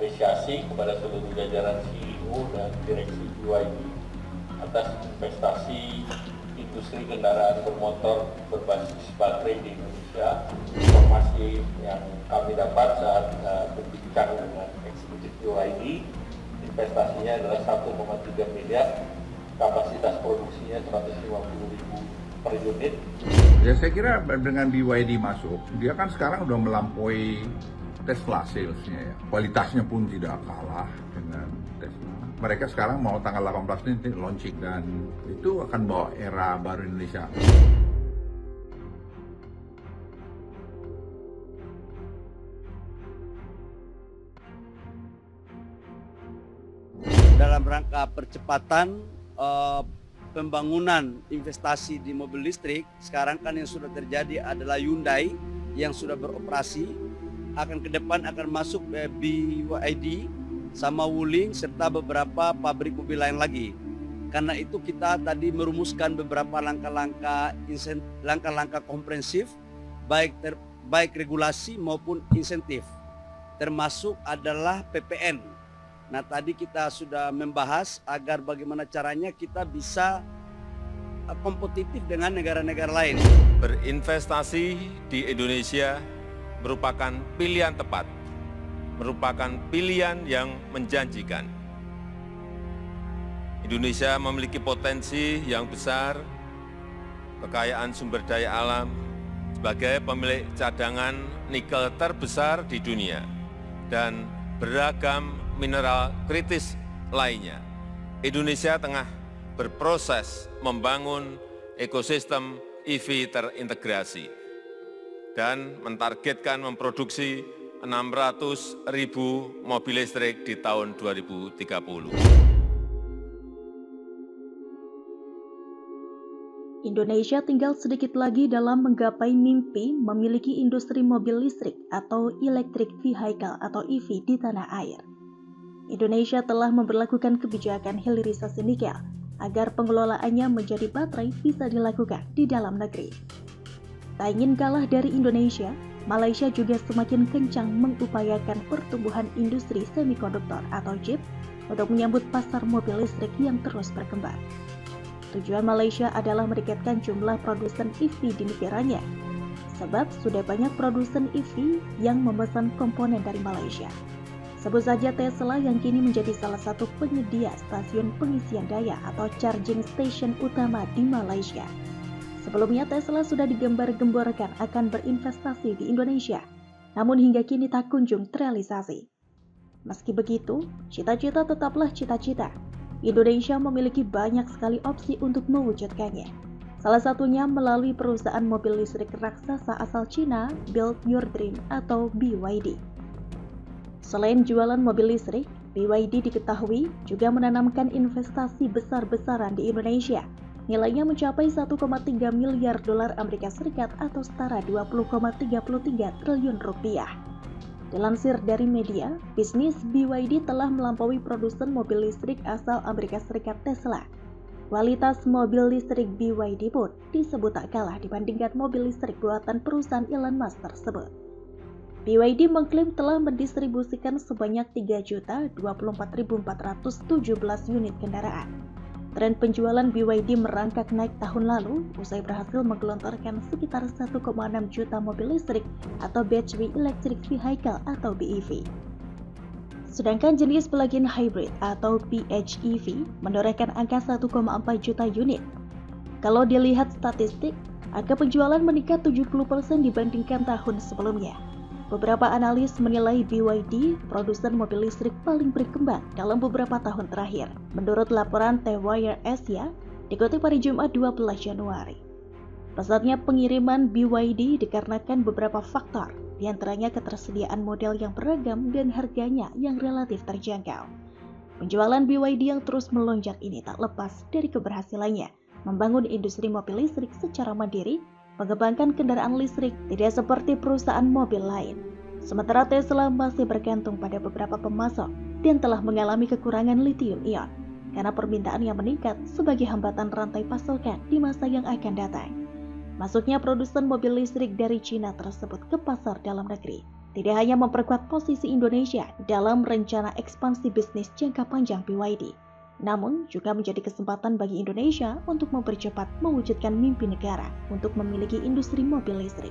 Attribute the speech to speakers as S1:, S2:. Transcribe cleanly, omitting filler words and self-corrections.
S1: apresiasi kepada seluruh jajaran CEO dan direksi BYD atas investasi industri kendaraan bermotor berbasis baterai di Indonesia. Informasi yang kami dapat saat berbincang dengan eksekutif BYD, investasinya adalah 1,3 miliar, kapasitas produksinya 150.000 per unit.
S2: Ya saya kira dengan BYD masuk, dia kan sekarang udah melampaui Tesla salesnya ya. Kualitasnya pun tidak kalah dengan Tesla. Mereka sekarang mau tanggal 18 ini launching dan itu akan bawa era baru Indonesia.
S3: Dalam rangka percepatan pembangunan investasi di mobil listrik, sekarang kan yang sudah terjadi adalah Hyundai yang sudah beroperasi, akan ke depan akan masuk BYD sama Wuling serta beberapa pabrik mobil lain lagi. Karena itu kita tadi merumuskan beberapa langkah-langkah komprehensif baik regulasi maupun insentif, termasuk adalah PPN. Nah, tadi kita sudah membahas agar bagaimana caranya kita bisa kompetitif dengan negara-negara lain.
S4: Berinvestasi di Indonesia merupakan pilihan tepat, merupakan pilihan yang menjanjikan. Indonesia memiliki potensi yang besar, kekayaan sumber daya alam, sebagai pemilik cadangan nikel terbesar di dunia, dan beragam mineral kritis lainnya. Indonesia tengah berproses membangun ekosistem EV terintegrasi dan mentargetkan memproduksi 600.000 mobil listrik di tahun 2030.
S5: Indonesia tinggal sedikit lagi dalam menggapai mimpi memiliki industri mobil listrik atau electric vehicle atau EV di tanah air. Indonesia telah memberlakukan kebijakan hilirisasi nikel agar pengelolaannya menjadi baterai bisa dilakukan di dalam negeri. Tak ingin kalah dari Indonesia, Malaysia juga semakin kencang mengupayakan pertumbuhan industri semikonduktor atau chip untuk menyambut pasar mobil listrik yang terus berkembang. Tujuan Malaysia adalah meningkatkan jumlah produsen EV di negaranya, sebab sudah banyak produsen EV yang memesan komponen dari Malaysia. Sebut saja Tesla yang kini menjadi salah satu penyedia stasiun pengisian daya atau charging station utama di Malaysia. Sebelumnya Tesla sudah digembar-gemborkan akan berinvestasi di Indonesia, namun hingga kini tak kunjung terrealisasi. Meski begitu, cita-cita tetaplah cita-cita. Indonesia memiliki banyak sekali opsi untuk mewujudkannya. Salah satunya melalui perusahaan mobil listrik raksasa asal Cina, Build Your Dream atau BYD. Selain jualan mobil listrik, BYD diketahui juga menanamkan investasi besar-besaran di Indonesia. Nilainya mencapai 1,3 miliar dolar Amerika Serikat atau setara 20,33 triliun rupiah. Dilansir dari media, bisnis BYD telah melampaui produsen mobil listrik asal Amerika Serikat Tesla. Kualitas mobil listrik BYD pun disebut tak kalah dibandingkan mobil listrik buatan perusahaan Elon Musk tersebut. BYD mengklaim telah mendistribusikan sebanyak 3.024.417 unit kendaraan. Tren penjualan BYD merangkak naik tahun lalu usai berhasil menggelontorkan sekitar 1,6 juta mobil listrik atau battery electric vehicle atau BEV. Sedangkan jenis plug-in hybrid atau PHEV menorehkan angka 1,4 juta unit. Kalau dilihat statistik, angka penjualan meningkat 70% dibandingkan tahun sebelumnya. Beberapa analis menilai BYD produsen mobil listrik paling berkembang dalam beberapa tahun terakhir, menurut laporan The Wire Asia dikutip pada Jumat 12 Januari. Pesatnya pengiriman BYD dikarenakan beberapa faktor, diantaranya ketersediaan model yang beragam dan harganya yang relatif terjangkau. Penjualan BYD yang terus melonjak ini tak lepas dari keberhasilannya membangun industri mobil listrik secara mandiri, mengembangkan kendaraan listrik tidak seperti perusahaan mobil lain. Sementara Tesla masih bergantung pada beberapa pemasok dan telah mengalami kekurangan lithium ion karena permintaan yang meningkat sebagai hambatan rantai pasokan di masa yang akan datang. Masuknya produsen mobil listrik dari Cina tersebut ke pasar dalam negeri tidak hanya memperkuat posisi Indonesia dalam rencana ekspansi bisnis jangka panjang BYD, namun juga menjadi kesempatan bagi Indonesia untuk mempercepat mewujudkan mimpi negara untuk memiliki industri mobil listrik.